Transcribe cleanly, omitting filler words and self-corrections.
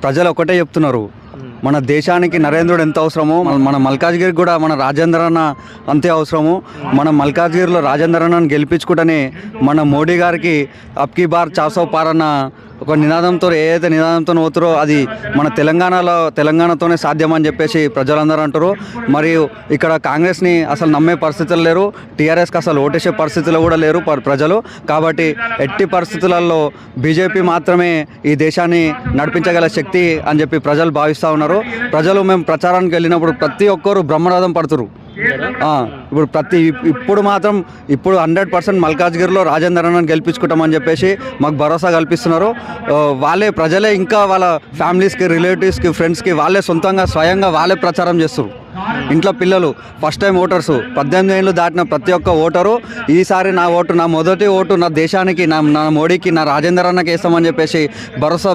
ప్రజలు ఒకటే చెప్తున్నారు, మన దేశానికి నరేంద్రుడు ఎంత అవసరమో మన మల్కాజ్గిరికి కూడా మన రాజేంద్ర అన్న అంతే అవసరము. మన మల్కాజ్గిరిలో రాజేంద్ర అన్నను గెలిపించుకుంటేనే మన మోడీ గారికి అబ్కీ బార్ 400 పార్ అన్న ఒక నినాదంతో ఏదైతే నినాదంతో పోతారో అది మన తెలంగాణతోనే సాధ్యమని చెప్పేసి ప్రజలందరూ అంటారు. మరియు ఇక్కడ కాంగ్రెస్ని అసలు నమ్మే పరిస్థితులు లేరు, టీఆర్ఎస్కి అసలు ఓటేసే పరిస్థితులు కూడా లేరు ప్రజలు. కాబట్టి ఎట్టి పరిస్థితులలో బీజేపీ మాత్రమే ఈ దేశాన్ని నడిపించగల శక్తి అని చెప్పి ప్రజలు భావిస్తూ ఉన్నారు. ప్రజలు మేము ప్రచారానికి వెళ్ళినప్పుడు ప్రతి ఒక్కరు బ్రహ్మరథం పడుతురు. ఇప్పుడు మాత్రం 100% మల్కాజ్గిరిలో రాజేంద్ర అన్నను గెలిపించుకుంటామని చెప్పేసి మాకు భరోసా కల్పిస్తున్నారు. వాళ్ళే ప్రజలే ఇంకా వాళ్ళ ఫ్యామిలీస్కి, రిలేటివ్స్కి, ఫ్రెండ్స్కి వాళ్ళే సొంతంగా స్వయంగా వాళ్ళే ప్రచారం చేస్తారు. ఇంట్లో పిల్లలు, ఫస్ట్ టైం ఓటర్సు, 18 ఏళ్ళు దాటిన ప్రతి ఒక్క ఓటరు ఈసారి నా ఓటు, నా మొదటి ఓటు నా దేశానికి, నా మోడీకి, నా రాజేంద్ర అన్నకి వేస్తామని చెప్పేసి భరోసా